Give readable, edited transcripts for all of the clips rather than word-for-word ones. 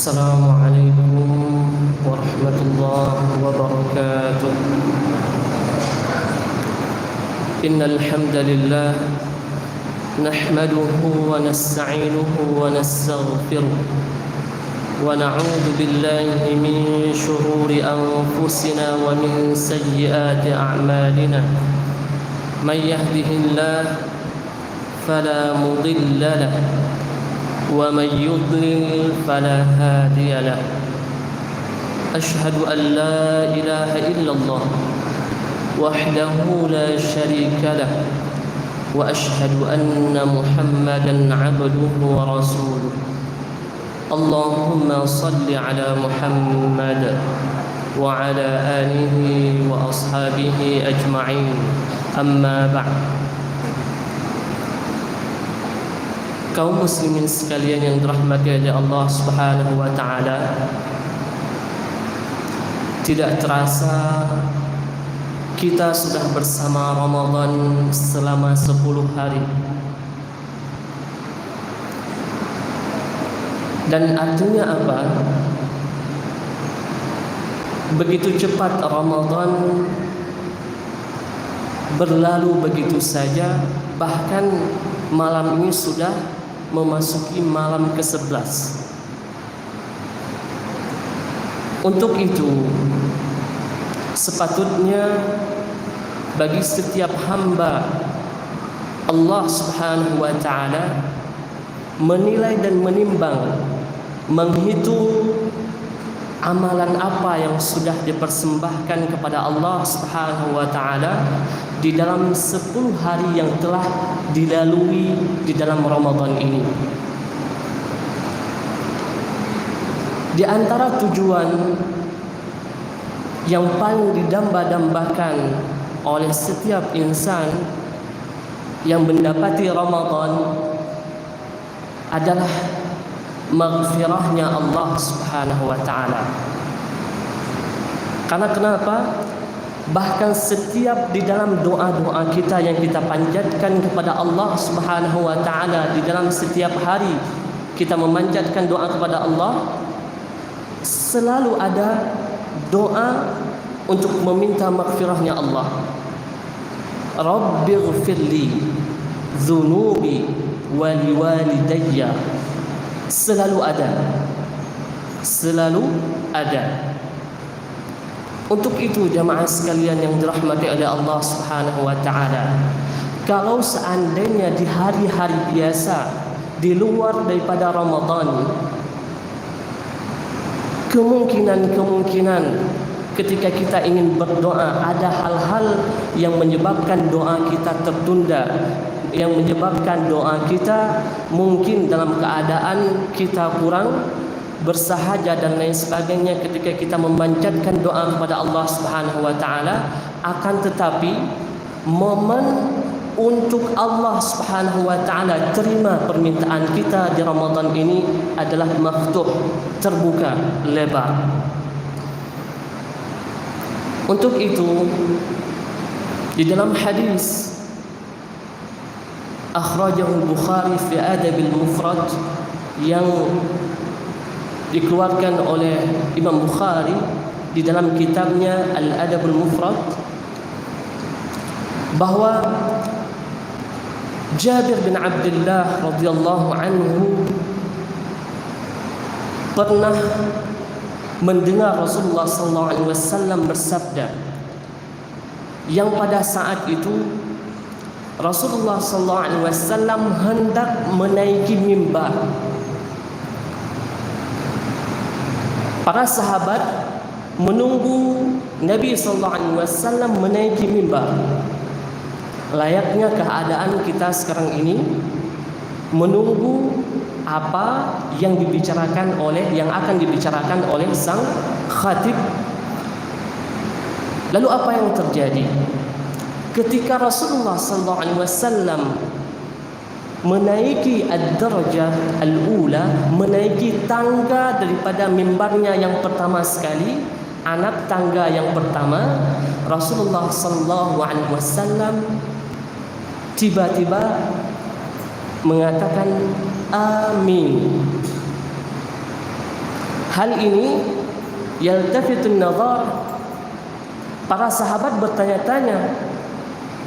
السلام عليكم ورحمة الله وبركاته. إن الحمد لله نحمده ونستعينه ونستغفره ونعوذ بالله من شرور أنفسنا ومن سيئات أعمالنا. من يهده الله فلا مضل له ومن يضلل فلا هادي له. أشهد أن لا إله إلا الله وحده لا شريك له وأشهد أن محمدا عبده ورسوله. اللهم صل على محمد وعلى آله وأصحابه أجمعين. أما بعد. Kaum muslimin sekalian yang dirahmati oleh Allah Subhanahu wa taala, tidak terasa kita sudah bersama Ramadan selama 10 hari. Dan artinya apa? Begitu cepat Ramadan berlalu begitu saja, bahkan malam ini sudah memasuki malam ke-11. Untuk itu, sepatutnya bagi setiap hamba Allah Subhanahu wa taala menilai dan menimbang, menghitung amalan apa yang sudah dipersembahkan kepada Allah Subhanahu wa taala di dalam 10 hari yang telah dilalui di dalam Ramadan ini. Di antara tujuan yang paling didamba-dambakan oleh setiap insan yang mendapati Ramadan adalah maghfirahnya Allah Subhanahu wa taala. Karena kenapa? Bahkan setiap di dalam doa-doa kita yang kita panjatkan kepada Allah Subhanahu wa taala, di dalam setiap hari kita memanjatkan doa kepada Allah, selalu ada doa untuk meminta maghfirahnya Allah. Rabbighfirli dzunubi wa liwalidayya. Selalu ada. Untuk itu jamaah sekalian yang dirahmati oleh Allah Subhanahu wa taala, kalau seandainya di hari-hari biasa di luar daripada Ramadan, kemungkinan ketika kita ingin berdoa ada hal-hal yang menyebabkan doa kita tertunda, yang menyebabkan doa kita mungkin dalam keadaan kita kurang bersahaja dan lain sebagainya ketika kita memanjatkan doa kepada Allah Subhanahu wa taala. Akan tetapi momen untuk Allah Subhanahu wa taala terima permintaan kita di Ramadan ini adalah maftuh, terbuka lebar. Untuk itu di dalam hadis akhrajahu al-Bukhari fi Adab al-Mufrad yang dikeluarkan oleh Imam Bukhari di dalam kitabnya Al-Adab al-Mufrad, bahwa Jabir bin Abdullah radhiyallahu anhu pernah mendengar Rasulullah sallallahu alaihi wasallam bersabda, yang pada saat itu Rasulullah sallallahu alaihi wasallam hendak menaiki mimbar. Para sahabat menunggu Nabi sallallahu alaihi wasallam menaiki mimbar. Layaknya keadaan kita sekarang ini menunggu apa yang akan dibicarakan oleh sang khatib. Lalu apa yang terjadi? Ketika Rasulullah sallallahu alaihi wasallam menaiki ad-darajah al-ula, menaiki tangga daripada mimbarnya yang pertama sekali, anak tangga yang pertama, Rasulullah sallallahu alaihi wasallam tiba-tiba mengatakan amin. Hal ini yaltafitun nazar, para sahabat bertanya-tanya,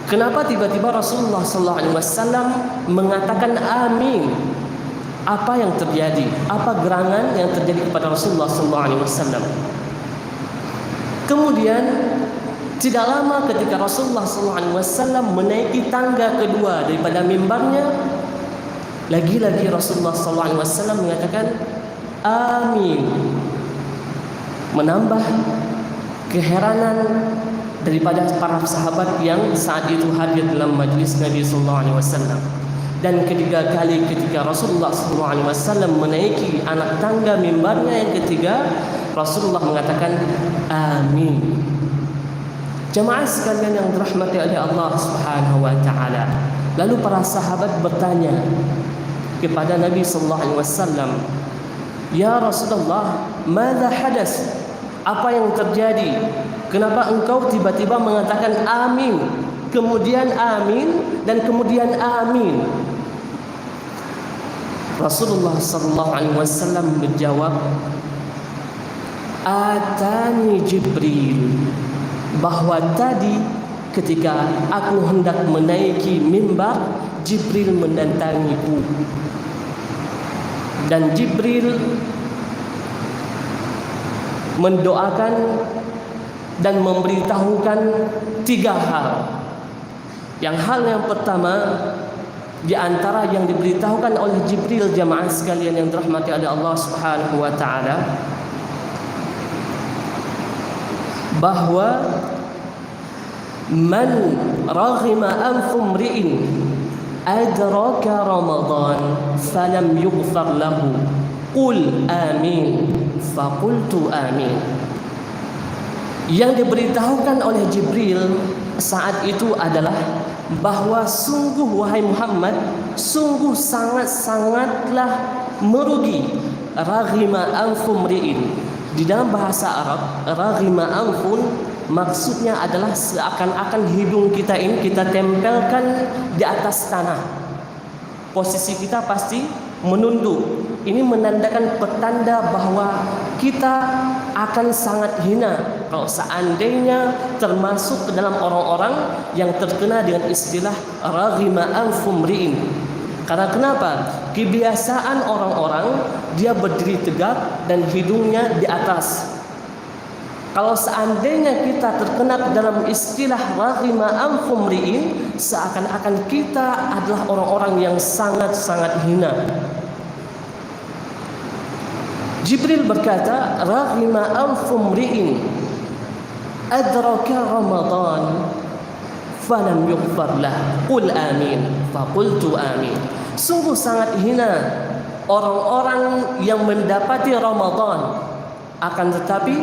kenapa tiba-tiba Rasulullah SAW mengatakan amin? Apa yang terjadi? Apa gerangan yang terjadi kepada Rasulullah SAW? Kemudian tidak lama ketika Rasulullah SAW menaiki tangga kedua daripada mimbarnya, lagi-lagi Rasulullah SAW mengatakan amin, menambah keheranan daripada para sahabat yang saat itu hadir dalam majlis Nabi SAW. Dan ketiga kali ketika Rasulullah SAW menaiki anak tangga mimbarnya yang ketiga, Rasulullah mengatakan amin. Jemaah sekalian yang dirahmati oleh Allah Subhanahu wa taala. Lalu para sahabat bertanya kepada Nabi SAW, "Ya Rasulullah, madza hadas? Apa yang terjadi? Kenapa engkau tiba-tiba mengatakan amin, kemudian amin, dan kemudian amin?" Rasulullah SAW menjawab, "Atani Jibril," bahwa tadi ketika aku hendak menaiki mimbar, Jibril mendatangiku. Dan Jibril mendoakan dan memberitahukan 3 hal. Hal yang pertama di antara yang diberitahukan oleh Jibril, jamaah sekalian yang dirahmati oleh Allah Subhanahu wa taala, bahwa man raghima anfu mri'in adraka Ramadan falam yughfar lahu qul amin faqultu amin. Yang diberitahukan oleh Jibril saat itu adalah bahwa sungguh wahai Muhammad, sungguh sangat-sangatlah merugi raghima anfu mri'in. Di dalam bahasa Arab, raghima anfun maksudnya adalah seakan-akan hidung kita ini kita tempelkan di atas tanah. Posisi kita pasti menunduk. Ini menandakan petanda bahwa kita akan sangat hina kalau seandainya termasuk ke dalam orang-orang yang terkena dengan istilah raghima anfu mri'in. Karena kenapa? Kebiasaan orang-orang dia berdiri tegak dan hidungnya di atas. Kalau seandainya kita terkena dalam istilah raghima anfu mri'in, seakan-akan kita adalah orang-orang yang sangat-sangat hina. Jibril berkata, raghima anfu mri'in adraka Ramadan falam yughfar lah qul amin faqultu amin. Sungguh sangat hina orang-orang yang mendapati Ramadan, akan tetapi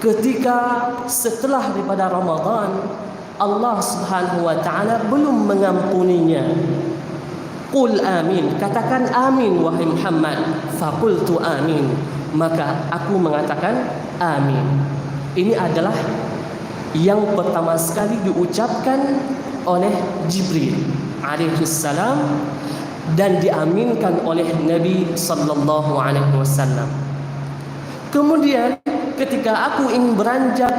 ketika setelah daripada Ramadan Allah Subhanahu wa taala belum mengampuninya. Qul amin, katakan amin wahai Muhammad. Faqultu amin, maka aku mengatakan amin. Ini adalah yang pertama sekali diucapkan oleh Jibril alaihi salam dan diaminkan oleh Nabi sallallahu alaihi wasallam. Kemudian ketika aku ingin beranjak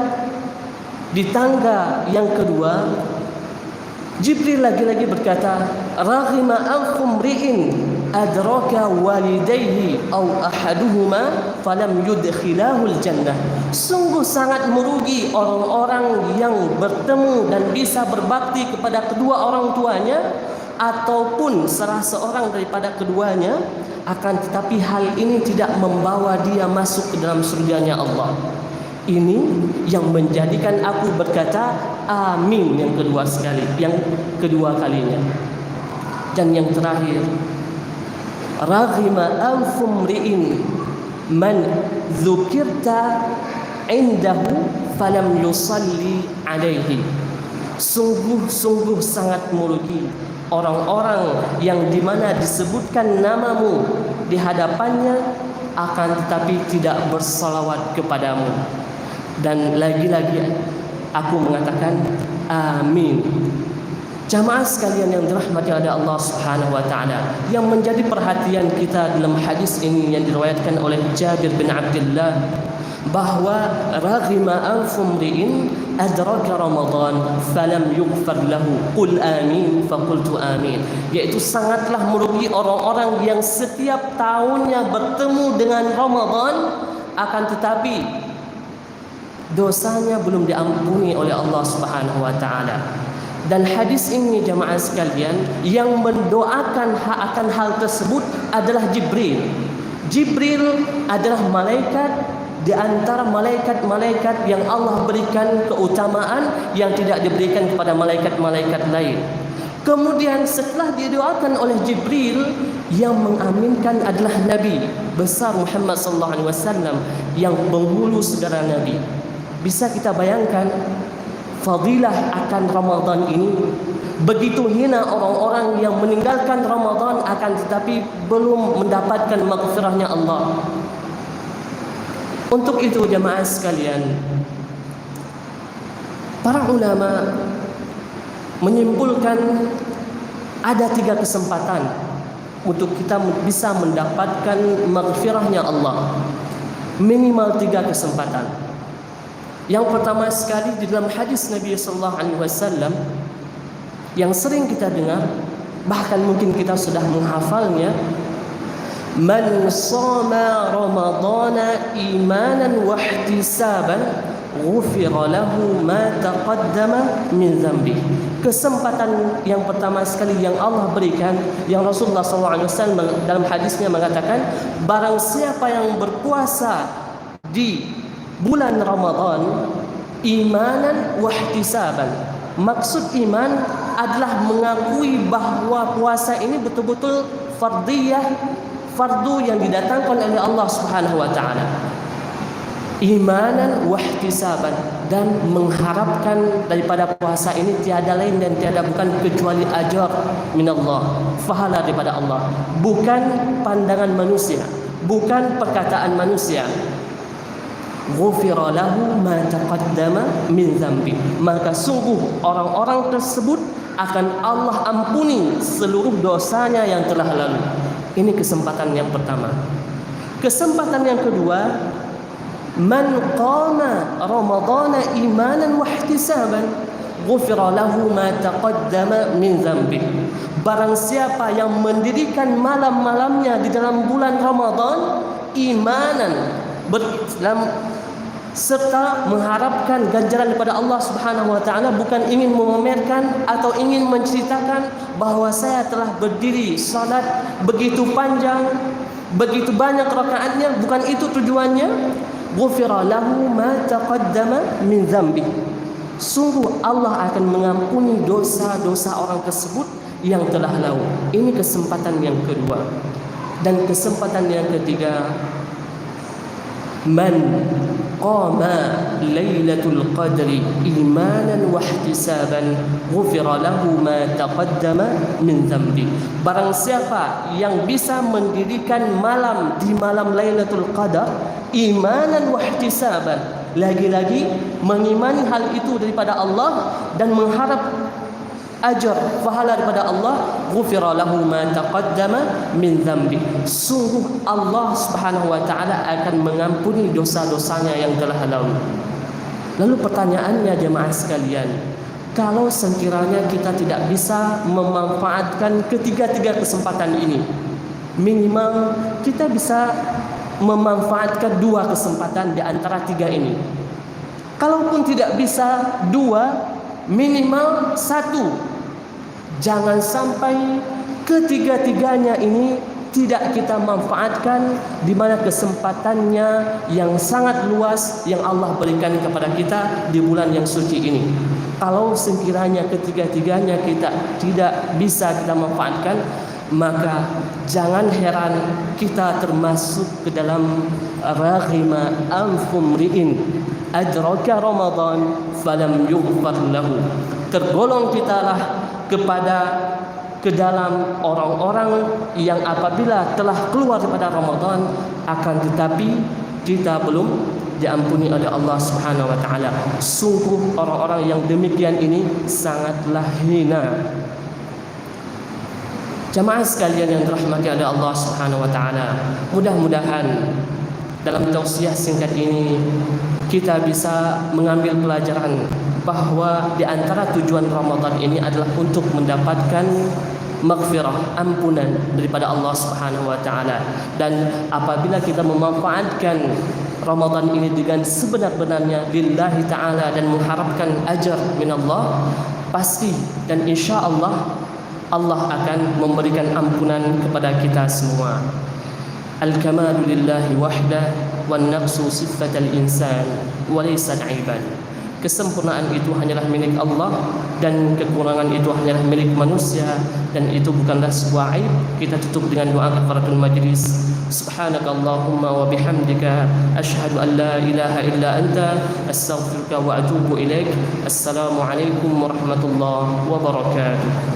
di tangga yang kedua, Jibril lagi-lagi berkata, raghima anfu mri'in adraka walidayhi aw ahaduhuma falam yudkhilahul jannah. Sungguh sangat merugi orang-orang yang bertemu dan bisa berbakti kepada kedua orang tuanya ataupun salah seorang daripada keduanya, akan tetapi hal ini tidak membawa dia masuk ke dalam surganya Allah. Ini yang menjadikan aku berkata amin yang kedua kalinya. Dan yang terakhir, raghima anfu mri'in man dzukirta indahu falam yusalli alaihi. Sungguh-sungguh sangat merugi orang-orang yang dimana disebutkan namamu di hadapannya akan tetapi tidak bersalawat kepadamu. Dan lagi-lagi aku mengatakan amin. Jamaah sekalian yang dirahmati oleh Allah Subhanahu wa taala, yang menjadi perhatian kita dalam hadis ini yang diriwayatkan oleh Jabir bin Abdullah, bahwa raghima anfum ri'in adraka Ramadan falam yughfar lahu qul amin faqultu amin, yaitu sangatlah merugi orang-orang yang setiap tahunnya bertemu dengan Ramadan akan tetapi dosanya belum diampuni oleh Allah Subhanahu wa taala. Dan hadis ini jamaah sekalian, yang mendoakan akan hal tersebut adalah Jibril. Jibril adalah malaikat di antara malaikat-malaikat yang Allah berikan keutamaan yang tidak diberikan kepada malaikat-malaikat lain. Kemudian setelah didoakan oleh Jibril, yang mengaminkan adalah Nabi besar Muhammad sallallahu alaihi wasallam yang penghulu segala nabi. Bisa kita bayangkan fadilah akan Ramadan ini, begitu hina orang-orang yang meninggalkan Ramadan akan tetapi belum mendapatkan maghfirahnya Allah. Untuk itu jamaah sekalian, para ulama menyimpulkan ada 3 kesempatan untuk kita bisa mendapatkan maghfirahnya Allah. Minimal 3 kesempatan. Yang pertama sekali di dalam hadis Nabi sallallahu alaihi wasallam yang sering kita dengar, bahkan mungkin kita sudah menghafalnya, man shama ramadana imanan wa ihtisaban ghufira lahu ma taqaddama min dzambi. Kesempatan yang pertama sekali yang Allah berikan, yang Rasulullah SAW dalam hadisnya mengatakan, barang siapa yang berpuasa di bulan Ramadan imanan wa ihtisaban. Maksud iman adalah mengakui bahwa puasa ini betul-betul fardu yang didatangkan oleh Allah Subhanahu wa taala. Imanan wa ihtisaban, dan mengharapkan daripada puasa ini tiada lain dan tiada bukan kecuali ajar minallah, pahala daripada Allah, bukan pandangan manusia, bukan perkataan manusia. Ghufira lahu ma taqaddama min dzambi, maka sungguh orang-orang tersebut akan Allah ampuni seluruh dosanya yang telah lalu. Ini kesempatan yang pertama. Kesempatan yang kedua, man qama ramadana imanan wa ihtisaban ghufira lahu ma taqaddama min dzambi. Barang siapa yang mendirikan malam-malamnya di dalam bulan Ramadan imanan serta mengharapkan ganjaran daripada Allah Subhanahu wa taala, bukan ingin memamerkan atau ingin menceritakan bahwa saya telah berdiri salat begitu panjang, begitu banyak rakaatnya, bukan itu tujuannya. Ghufira lahu ma taqaddama min dzambi. Sungguh Allah akan mengampuni dosa-dosa orang tersebut yang telah lalu. Ini kesempatan yang kedua. Dan kesempatan yang ketiga, man qama lailatul qadri imanan wa ihtisaban ghufira lahu ma taqaddama min dzambi. Barang siapa yang bisa mendirikan malam di malam Lailatul Qadar imanan wa ihtisaban, lagi-lagi mengimani hal itu daripada Allah dan mengharap ajar pahala daripada Allah, ghufira lahu ma taqaddama min dzambi. Sungguh Allah Subhanahu wa taala akan mengampuni dosa-dosanya yang telah lalu. Lalu pertanyaannya jemaah sekalian, kalau sekiranya kita tidak bisa memanfaatkan ketiga-tiga kesempatan ini, minimal kita bisa memanfaatkan 2 kesempatan di antara 3 ini. Kalaupun tidak bisa 2, minimal 1. Jangan sampai ketiga-tiganya ini tidak kita manfaatkan, di mana kesempatannya yang sangat luas yang Allah berikan kepada kita di bulan yang suci ini. Kalau sekiranya ketiga-tiganya kita tidak bisa kita manfaatkan, maka jangan heran kita termasuk ke dalam raghima anfum ri'in adraka Ramadan falam yughfar lahu. Tergolong kitalah ke dalam orang-orang yang apabila telah keluar daripada Ramadan akan tetapi kita belum diampuni oleh Allah Subhanahu wa taala. Sungguh orang-orang yang demikian ini sangatlah hina. Jamaah sekalian yang dirahmati oleh Allah Subhanahu wa taala, mudah-mudahan dalam tausiah singkat ini kita bisa mengambil pelajaran bahwa di antara tujuan Ramadan ini adalah untuk mendapatkan maghfirah, ampunan daripada Allah Subhanahu wa taala. Dan apabila kita memanfaatkan Ramadan ini dengan sebenar-benarnya lillahi taala dan mengharapkan ajar min Allah, pasti dan insya-Allah Allah akan memberikan ampunan kepada kita semua. Al-kamalu lillahi wahdah wan naqsu sifatal insan wa laysa 'aiban. Kesempurnaan itu hanyalah milik Allah dan kekurangan itu hanyalah milik manusia, dan itu bukanlah sebuah aib. Kita tutup dengan doa kafaratul majlis. Subhanakallahumma wa bihamdika asyhadu an la ilaha illa anta astaghfiruka wa atubu ilaik. Assalamu alaikum warahmatullahi wabarakatuh.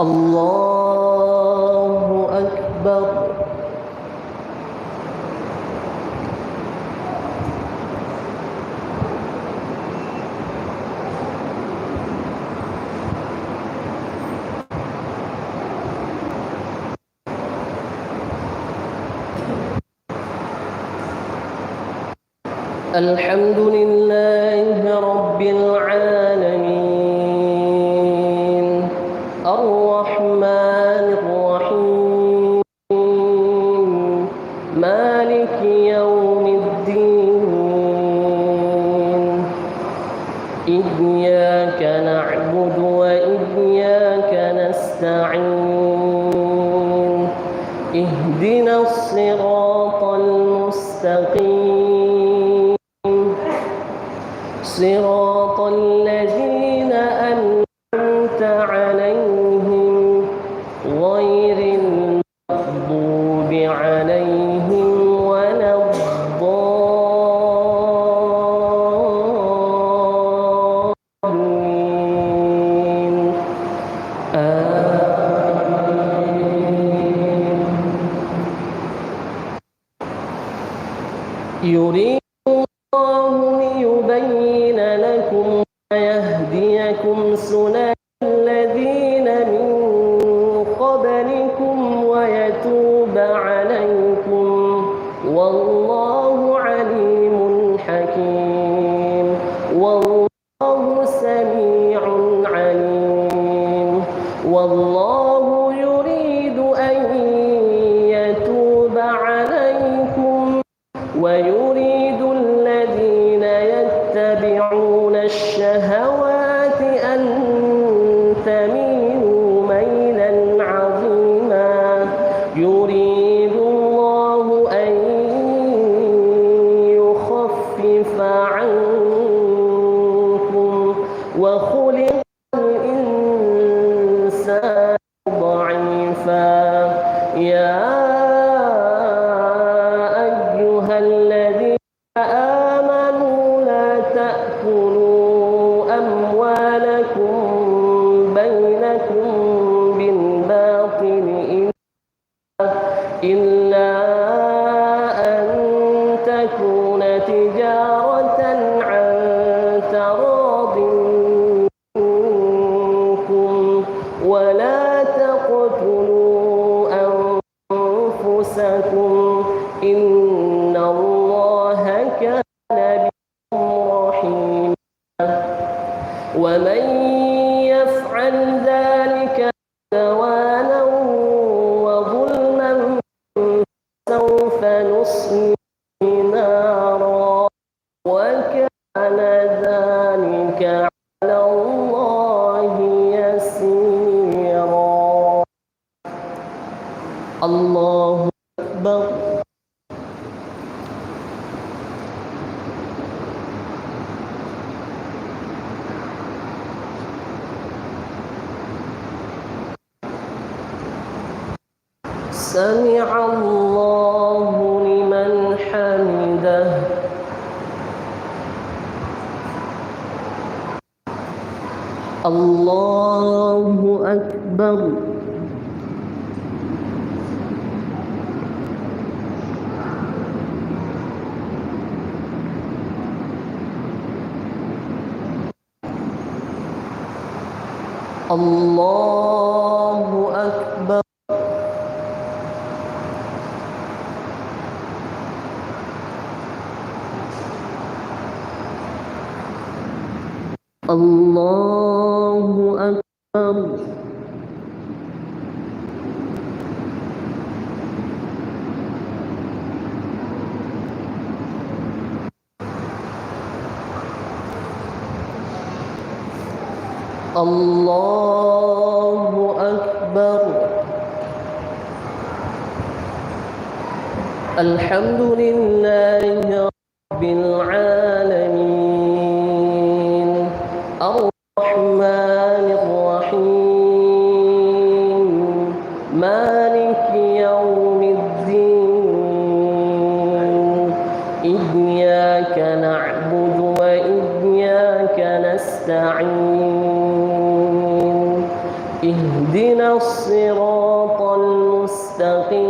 Allahu Akbar. Alhamdulillahi Rabbil Alamin Ar-Rahmanir Rahim Maliki Yawmiddin Iyyaka na'budu wa iyyaka nasta'in Ihdinas siratal mustaqim صراط الذين أنعمت عليهم غير المغضوب عليهم ولا الضالين آمين. يريد يبين لكم ويهديكم سنن الذين من قبلكم ويتوب عليكم والله عليم حكيم والله سميع عليم والله يريد أن يتوب عليكم ويريد الذين يتبعون الشهوات أن تميلوا ميلا عظيما يريد الله أن يخفف عنكم وخلق الإنسان ضعيفا يا أيها الذين آمنوا لا تأكلوا أموالكم بينكم بالباطل إلا أن تكون تجارة عن تراض منكم ولا تقتلوا أنفسكم إن الله كان بكم رحيما ومن يفعل ذلك عدوانا وظلما سوف نصليه نارا وكان ذلك على الله يسيرا. سمع الله لمن حمده الله أكبر الله أكبر الله أكبر الله أكبر الحمد لله رب العالمين الرحمن الرحيم مالك يوم الدين إياك نعبد وإياك نستعين اهدنا الصراط المستقيم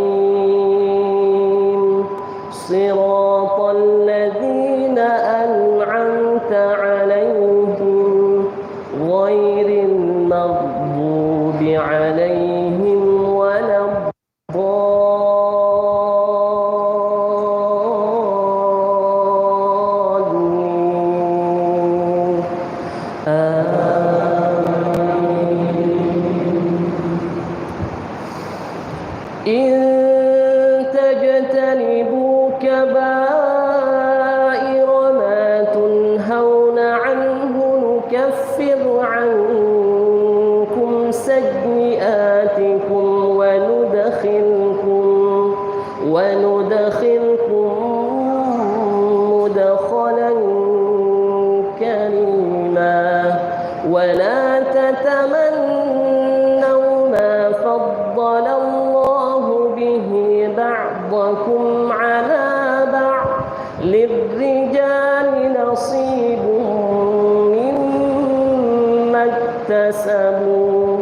صراط الذين أنعمت عليهم غير المغضوب عليهم ولا الضالين إن تجتنبوا كبائر ما تنهون عنه نكفر عنكم سيئاتكم وندخلكم مدخلا كريما ولا تتمنوا ما فضل الله به بعضكم على بعض للرجال نصيب مما اكتسبوا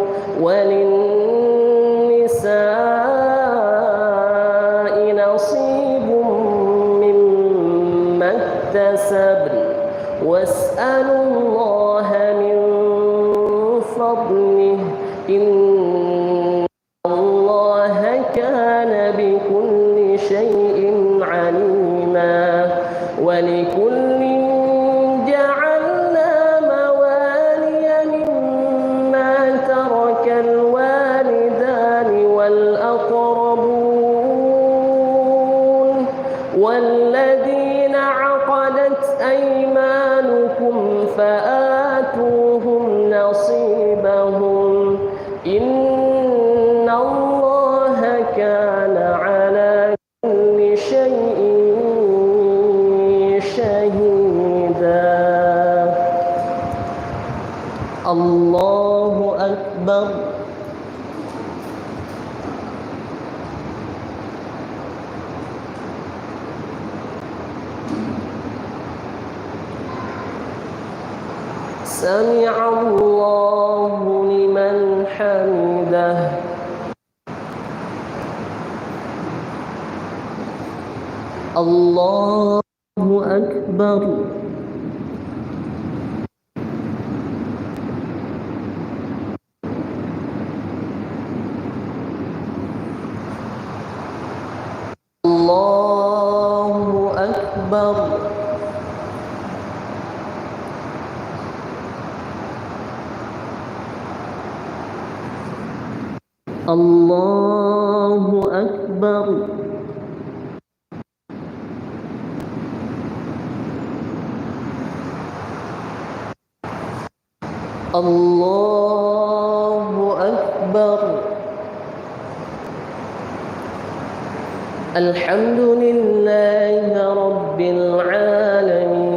وللنساء نصيب مما اكتسبن واسألوا الله من فضله إن الله كان بكل شيء عليما ولكل جعلنا موالي مما ترك الوالدان والأقربون والذين عقدت أيمانكم فآتوهم نصيبهم إن الله كان على كل شيء شهيدا الله أكبر سمع الله لمن حمده الله أكبر الله أكبر الله أكبر الله أكبر الحمد لله رب العالمين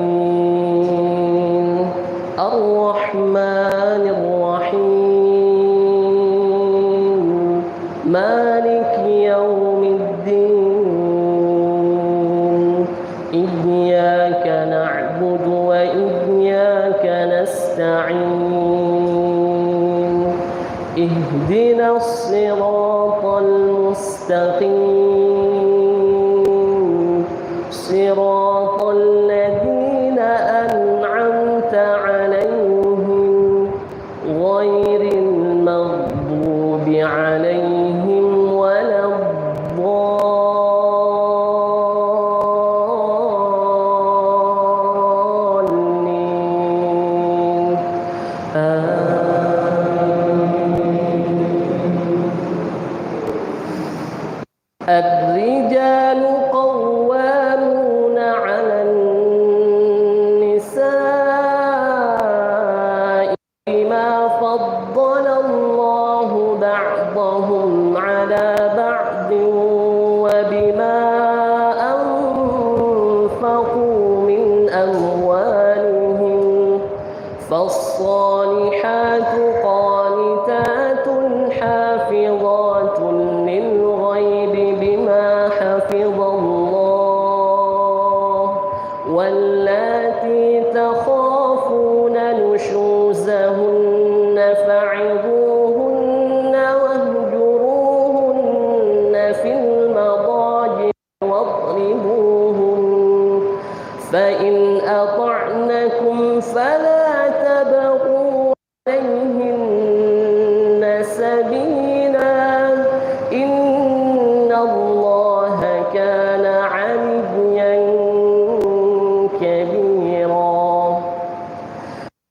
الرحمن الرحيم مالك يوم وإياك نستعين اهدنا الصراط المستقيم صراط الذين أنعمت عليهم غير المغضوب عليهم ولا الضالين الرجال قوامون على النساء بما فضل الله بعضهم على بعض وبما أنفقوا من أموالهم فالصالحات قانتات حافظات للغيب بما حفظ الله واللاتي تخافون نشوزهن فعظوهن واهجروهن في المضاجع واضربوهن فإن أطعنكم فلا تبغوا عليهن سبيلا إن الله كان عليا كبيرا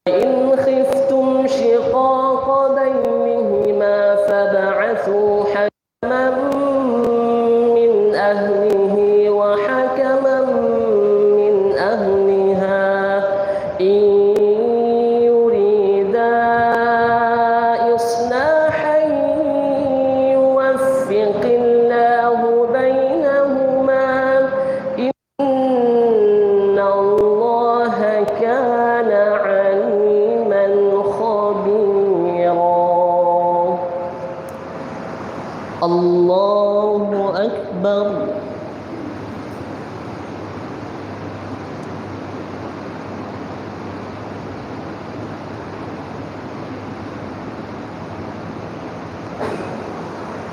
وإن خفتم شقاق بينهما فابعثوا حكما من أهله وحكما من أهلها إن يريدا إصلاحا يوفق الله بينهما إن الله كان عليما خبيرا الله أكبر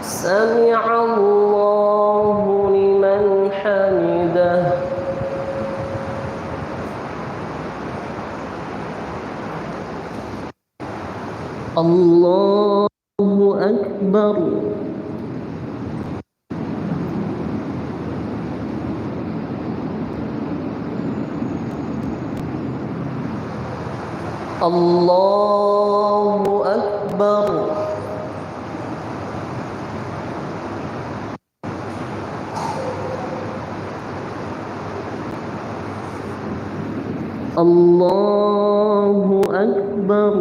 سمع الله لمن حمده الله أكبر الله أكبر الله أكبر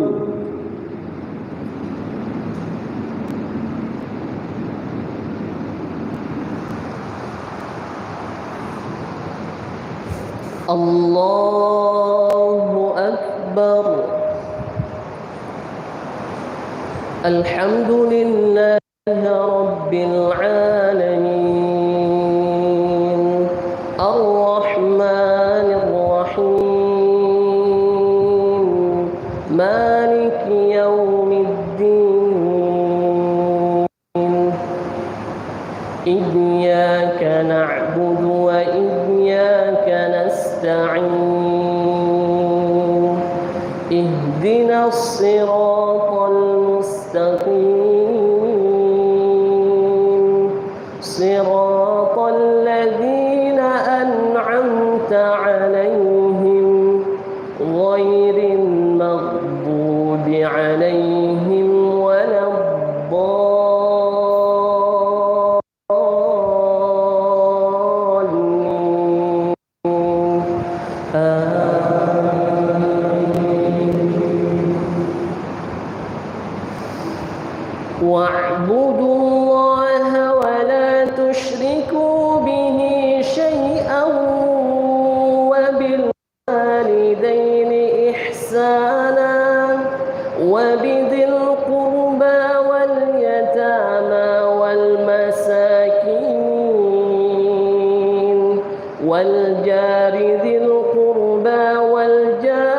الله أكبر الحمد لله رب العالمين الرحمن الرحيم مالك يوم الدين إياك نعبد وإياك نستعين اهدنا الصراط المستقيم صراط الذين أنعمت عليهم غير المغضوب عليهم ولا الضالين واعبدوا الله ولا تشركوا به شيئا وبالوالدين إحسانا وبذي القربى واليتامى والمساكين والجار ذي القربى والجار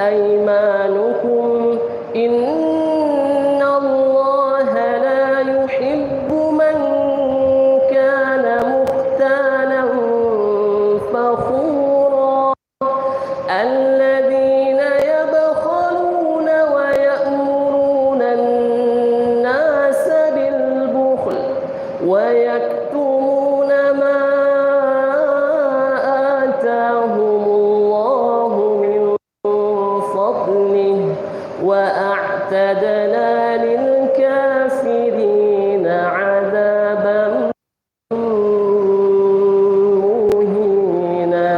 أيمانكم إن الله لا يحب من كان مختالا فخورا الذين يبخلون ويأمرون الناس بالبخل ويكتمون ما آتاهم الله من فضله وأعتدنا للكافرين عذابا مهينا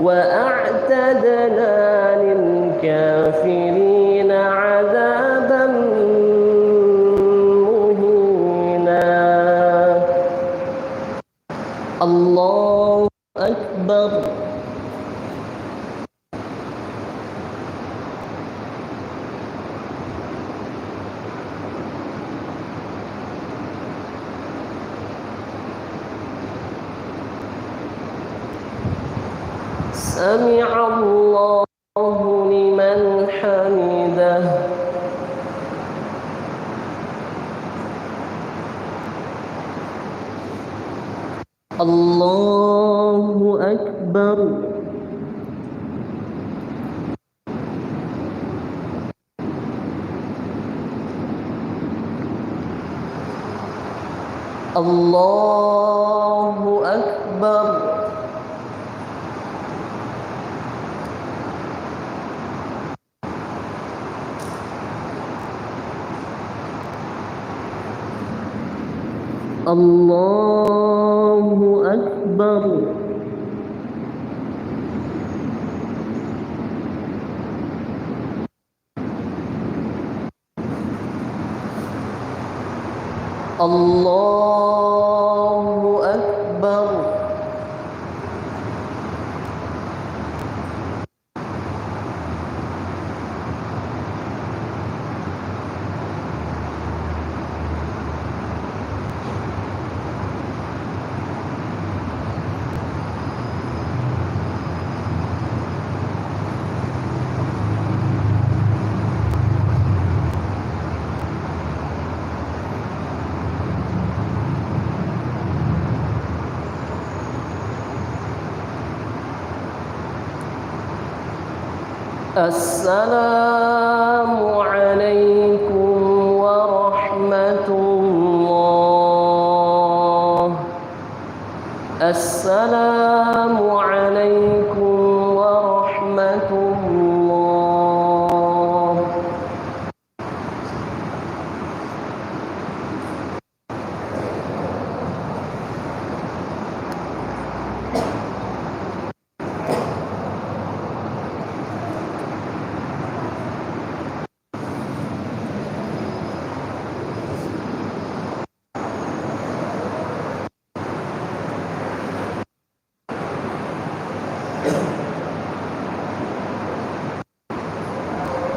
وأعتدنا للكافرين عذابا مهينا. الله أكبر. سمع الله لمن حمده. الله أكبر. الله أكبر. الله أكبر. الله أكبر. السلام عليكم ورحمة الله. السلام عليكم ورحمة الله.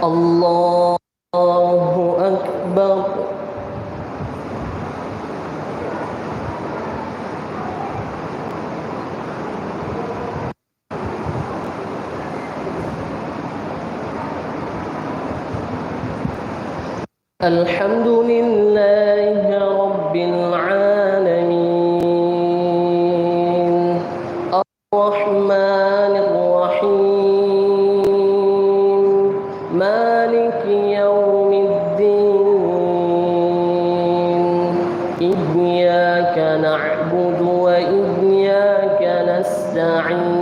الله أكبر. الحمد لله رب العالمين الرحمن الرحيم مالك يوم الدين إياك نعبد وإياك نستعين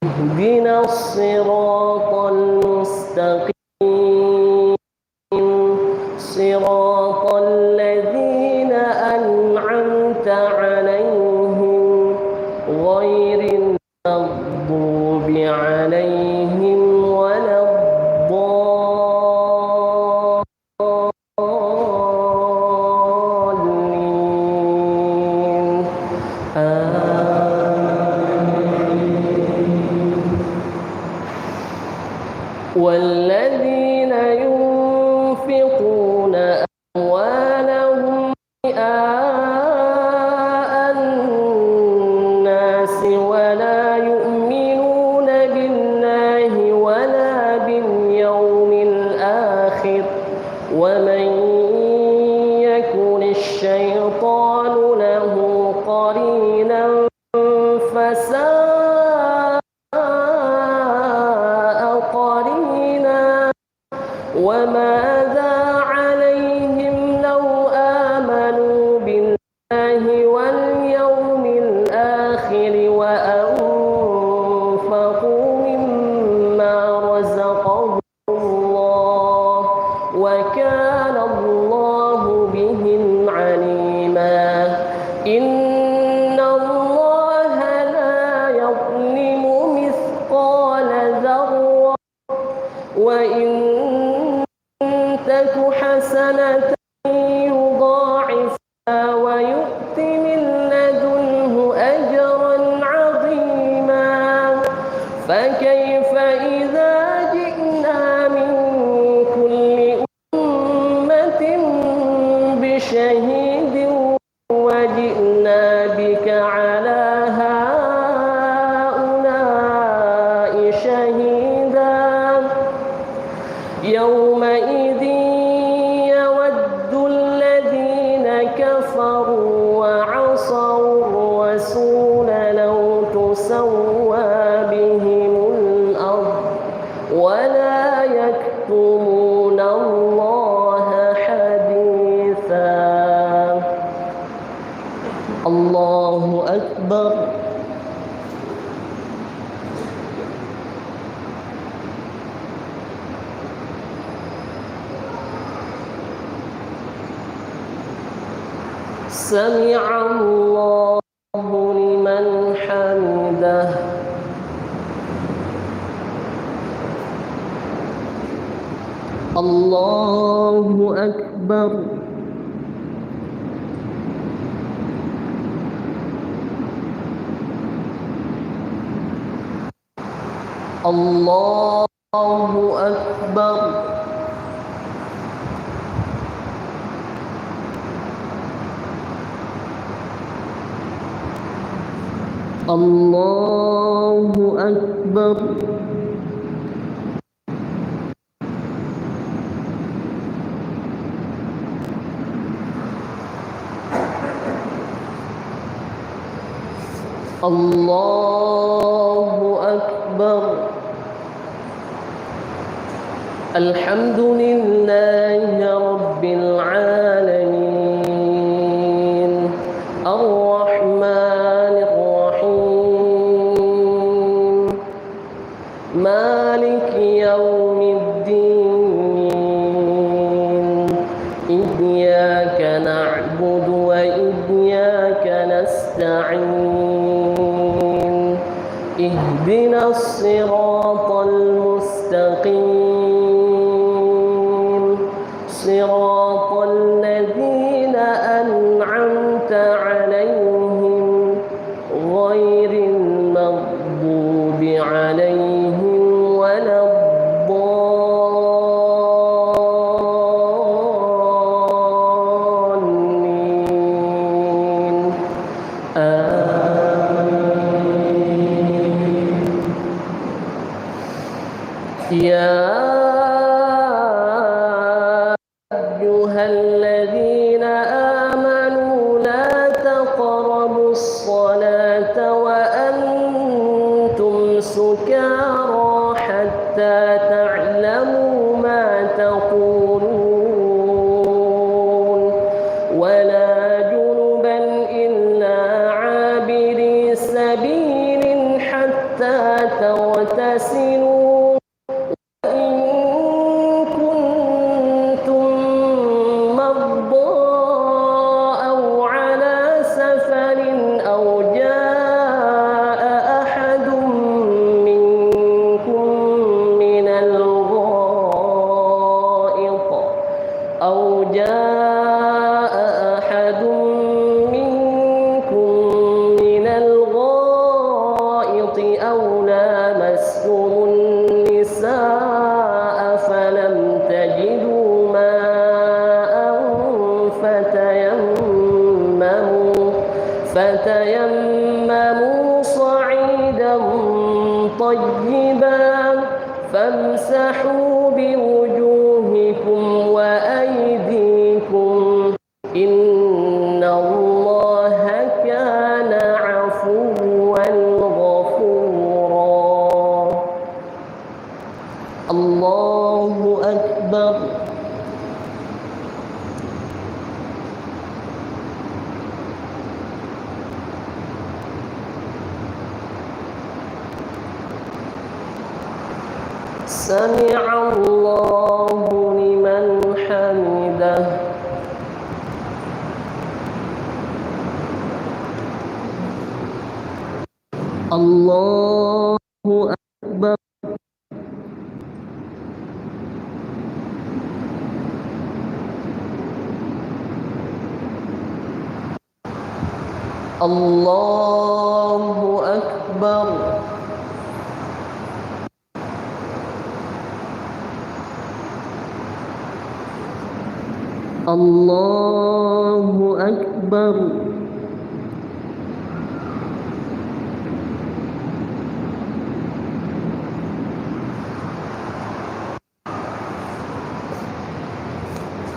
اهدنا الصراط المستقيم صراط الذين أنعمت عليهم غير المغضوب عليهم ولا الضالين والذين ينفقون أموالهم الآخر ومن يكن الشيطان له قرينا فساء قرينا وماذا عليهم لو آمنوا بالله واليوم الآخر وأنفقوا مما رزقهم الله وكان الله بهم عليما إن الله لا يظلم مثقال ذرة وإن تك حسنة يضاعفها ويؤت من لدنه أجرا عظيما فكيف إذا جئنا من كل أمة بشهيد وجئنا بك على هؤلاء شهيدا يومئذ يود الذين كفروا وعصوا الرسول لو تسوى بهم الأرض ولا يكتمون الله حديثا. الله أكبر. سمع الله لمن حمده. الله أكبر. الله أكبر. الله أكبر. الله أكبر. الحمد لله رب العالمين الرحمن الرحيم مالك يوم الدين إياك نعبد وإياك نستعين اهدنا الصراط المستقيم صراط الذين أنعمت عليهم غير المغضوب عليهم ولا الضالين آمين. يا أيها الذين آمنوا لا تقربوا الصلاة وأنتم سكارى حتى تعلموا ما تقولون ولا جنبا إلا عابري سبيل حتى تغتسلوا فتيمموا صعيدا طيبا فامسحوا بوجوهكم بأرجلكم وأيديكم إن الله كان عفوا غفورا. الله أكبر. سمع الله لمن حمده. الله أكبر. الله أكبر. الله أكبر.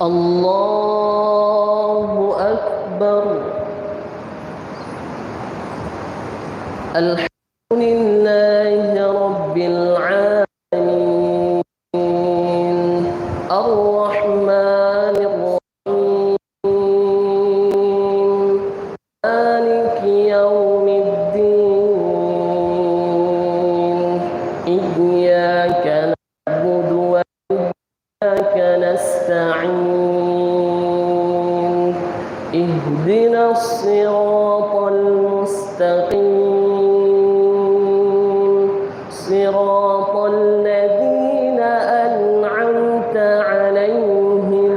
الله أكبر. الحمد لله رب العالمين الرحمن الرحيم مالك يوم الدين إياك نعبد وإياك نستعين اهدنا الصراط المستقيم صراط الذين أنعمت عليهم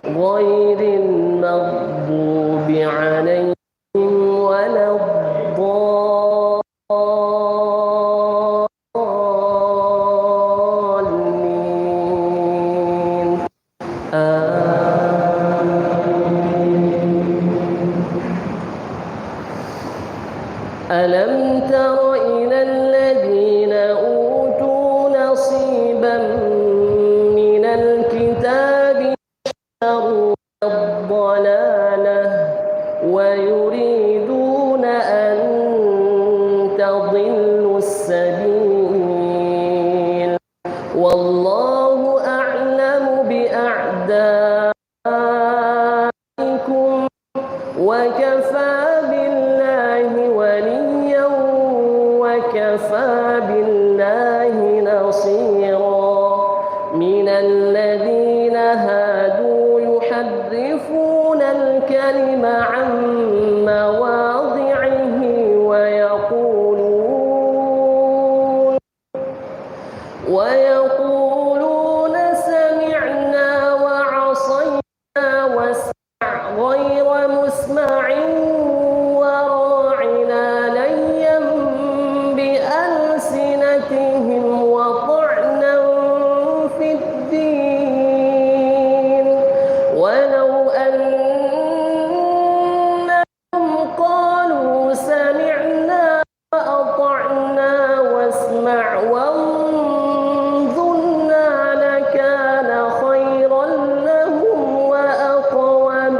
غير المغضوب عليهم ولا الضالين. ألم تر إلى الذين أوتوا نصيبا من الكتاب يشترون الضلالة ويريدون أن تضلوا السبيل والله أعلم بأعدائكم وكفى بالله وليا وكفى بالله نصيرا. من الذين هادوا يحرفون الكلم عن مواضعه ويقولون سمعنا وعصينا واسمع غير مسمع وراعنا ليا بألسنتهم وطعنا في الدين ولو أنهم قالوا سمعنا وأطعنا واسمع وانظرنا لكان خيرا لهم وأقوم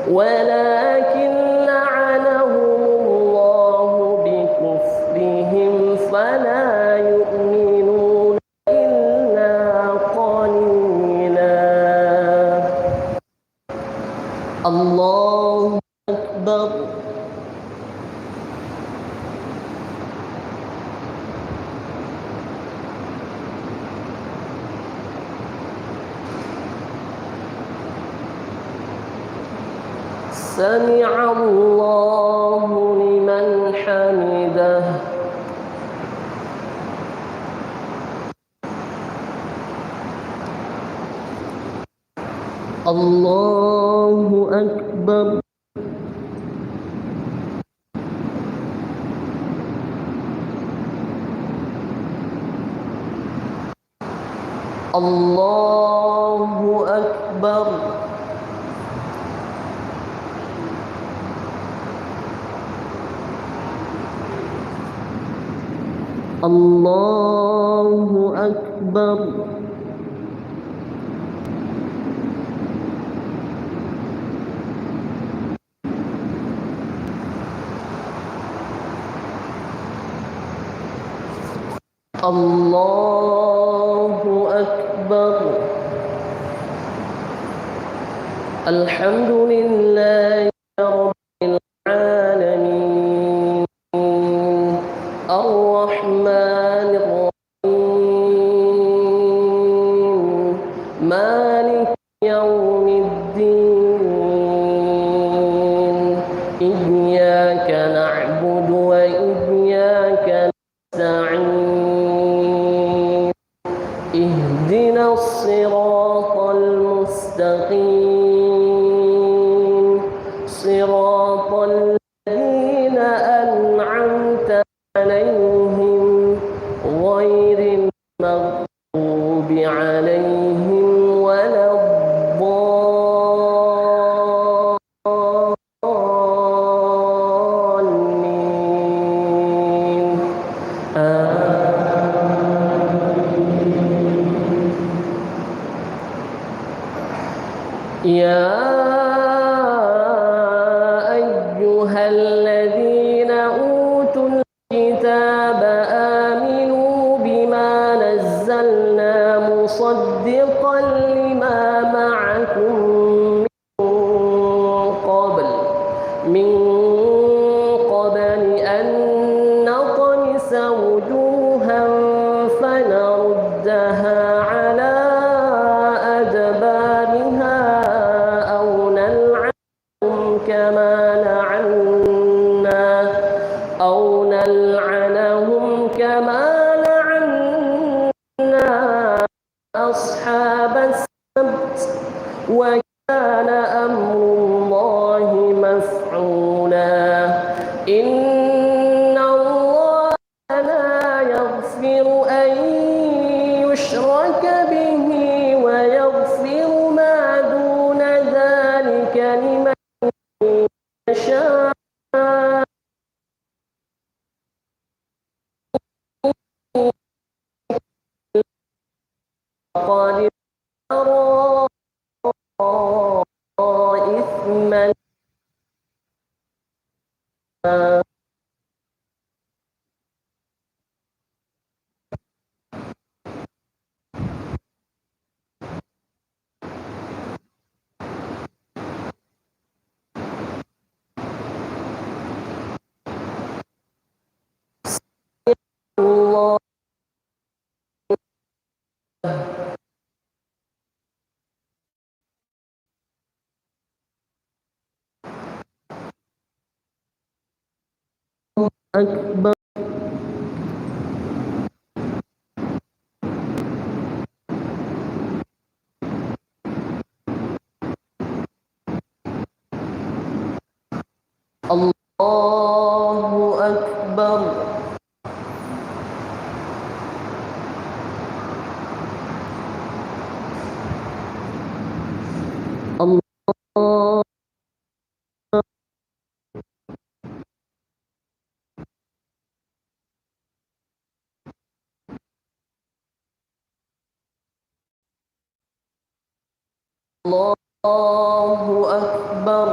ولكن لعنهم الله بكفرهم فلا يؤمنون إلا قليلا. الله أكبر. سمع الله لمن حمده. الله أكبر. الله أكبر. الله أكبر. الله أكبر. الحمد لله رب العالمين الرحمن الرحيم مالك يوم الدين إياك نعبد وإياك نستعين اهدنا الصراط المستقيم صراط الذين أنعمت عليهم غير المغضوب عليهم ولا الضالين يا أيها الذين أوتوا الكتاب آمنوا بما نزلنا مصدقا لما معكم من قبل أن نطمس وجوها فنردها على أدبارها أو نلعنهم كما لعنا أصحاب السبت وكان أمر الله مفعولا إن الله لا يغفر أن يشرك به ويغفر ما دون ذلك لمن يشاء قد ترى إثما الله أكبر. الله أكبر. الله أكبر.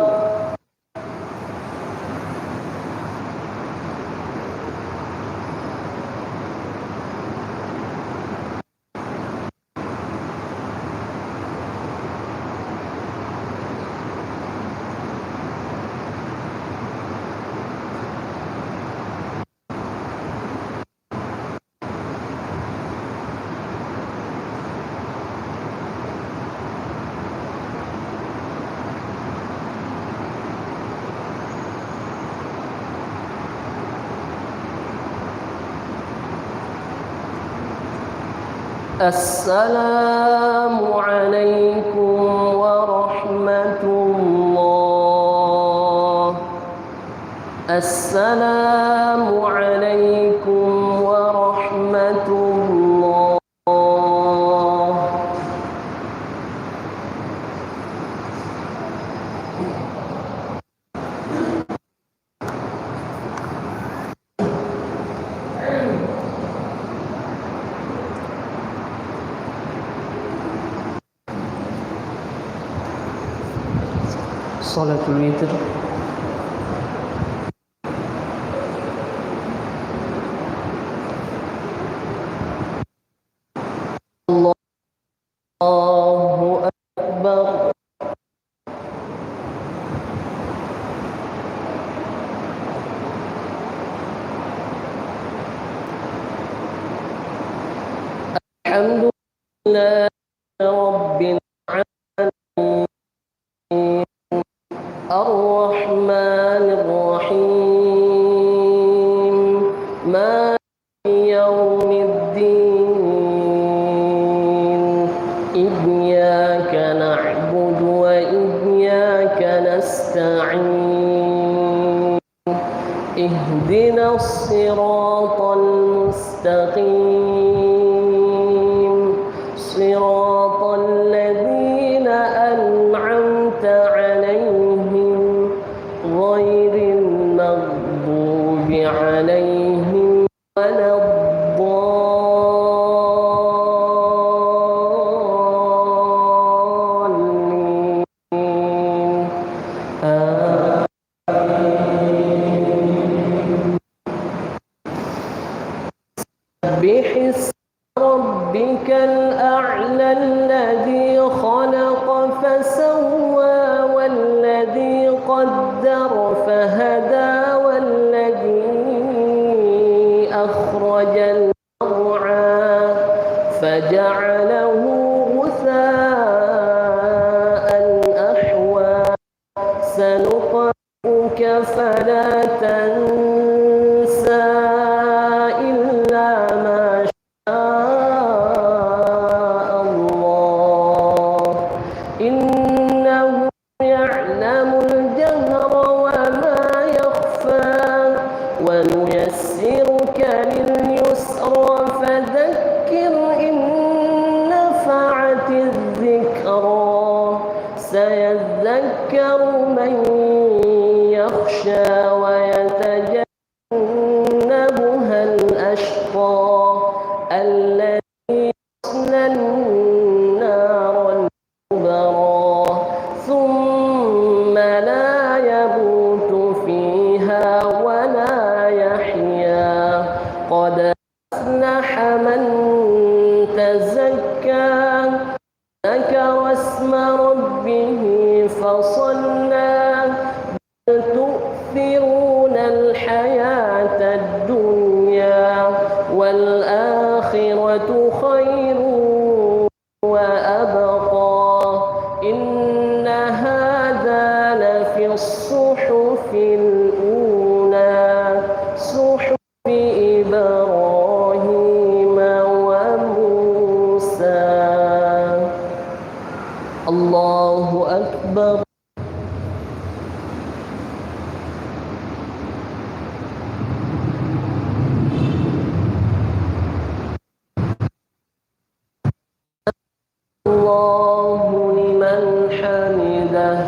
السلام عليكم ورحمة الله. السلام عليكم ورحمة الله. Salatul Witr. لله رب العالمين الرحمن الرحيم مالك يوم الدين إياك نعبد وإياك نستعين اهدنا الصراط المستقيم صراط الذين أنعمت عليهم غير المغضوب عليهم ولا الضالين سبح اسم ربك الأعلى الذي خلق فسوى والذي قدر فهدى والذي أخرج المرعى فجعله غثاء أحوى سنقرئك فلا تنسى إلا ما شاء الله إنه يعلم الجهر وما يخفى ونيسرك لليسرى فذكر إن نفعت الذكرى سيذكر من يخشى ويتجنبها الأشقى الذي يصلى النار الكبرى ثم لا يموت فيها ولا يحيا قد أفلح من تزكى ذكر اسم ربه فصلى بل تؤثرون الحياة الدنيا والآخرة خير وأبقى إن هذا لفي الصحف الأولى صحف إبراهيم وموسى الله أكبر الله لمن حمده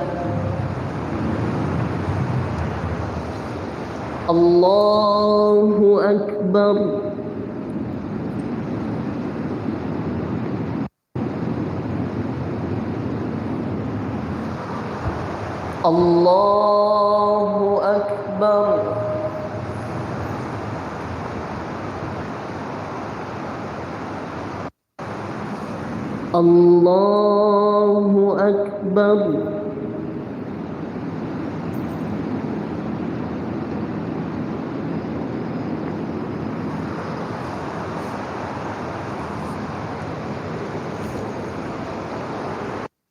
الله أكبر الله أكبر الله أكبر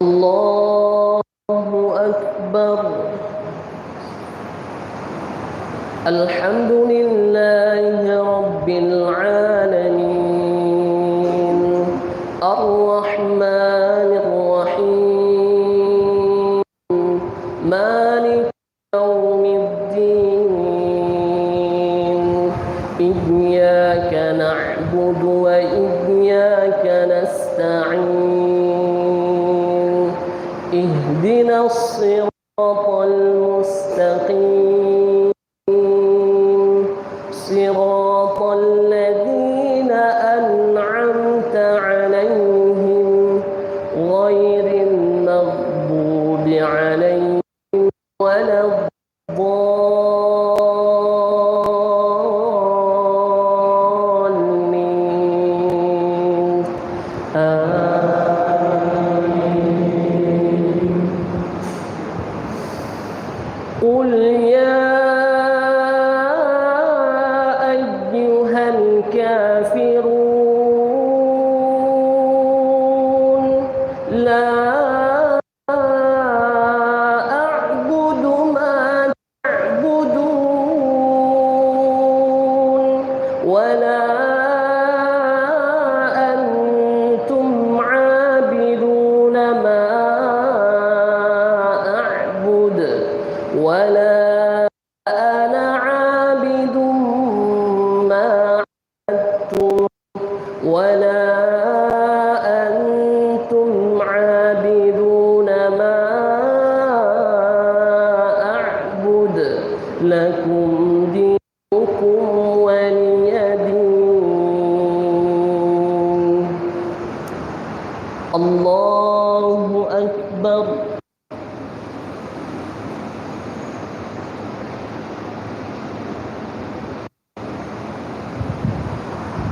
الله أكبر الحمد لله رب العالمين الرحمن الرحيم مالك يوم الدين إياك نعبد وإياك نستعين اهدنا الصراط المستقيم صراط الذين أنعمت عليهم غير المغضوب عليهم ولا الضالين آمين لا أعبد ما تعبدون ولا أنتم عابدون ما أعبد ولا أنا عابد ما عبدتم ولا أنتم عابدون ما أعبد لكم دينكم ولي دين. الله أكبر.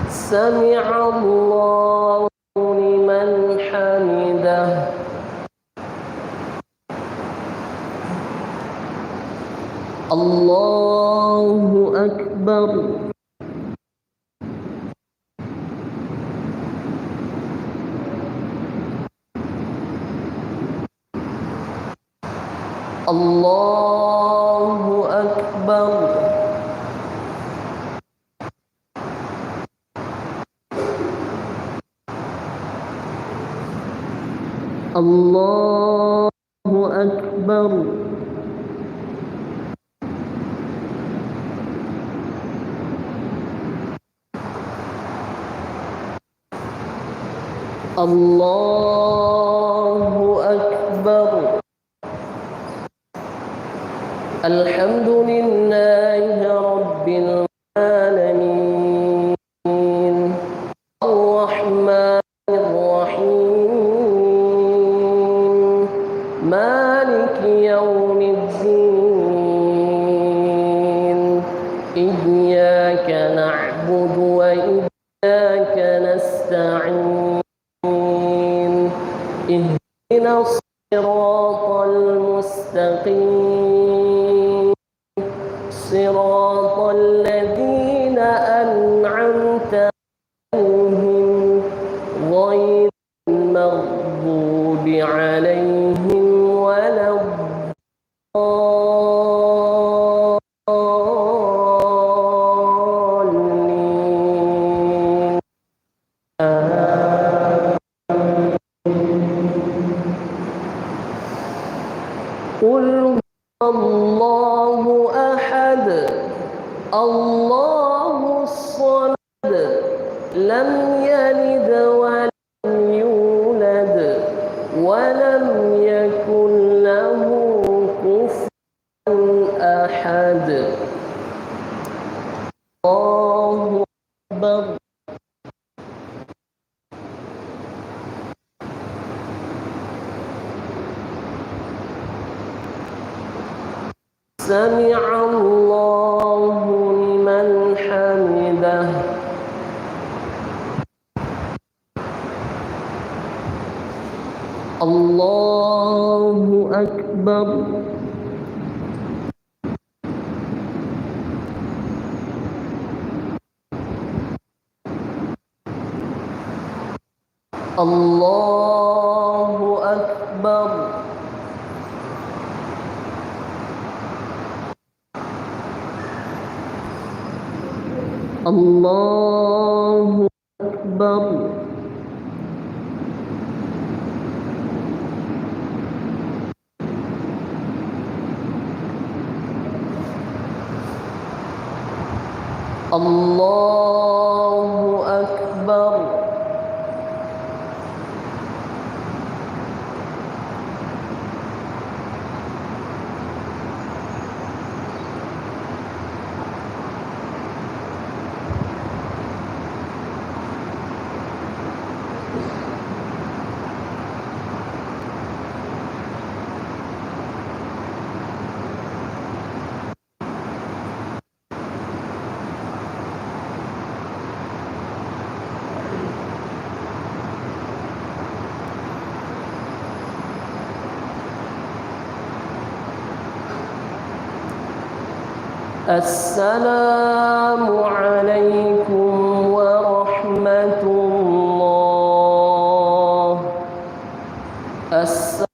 سمع الله لمن حمده. الله أكبر. الله أكبر. الله أكبر. الله أكبر. الحمد لله رب العالمين الرحمن الرحيم مالك يوم الدين إياك نعبد وإياك نستعين اهدنا الصراط المستقيم صراط الذين أنعمت عليهم غير المغضوب عليهم ولا الضالين. قل هو الله أحد الله الصمد لم يلد ولم يولد ولم يكن له كفوا أحد. الله أكبر. سمع الله لمن حمده. الله أكبر. الله أكبر. الله أكبر. الله أكبر. السلام عليكم ورحمة الله السلام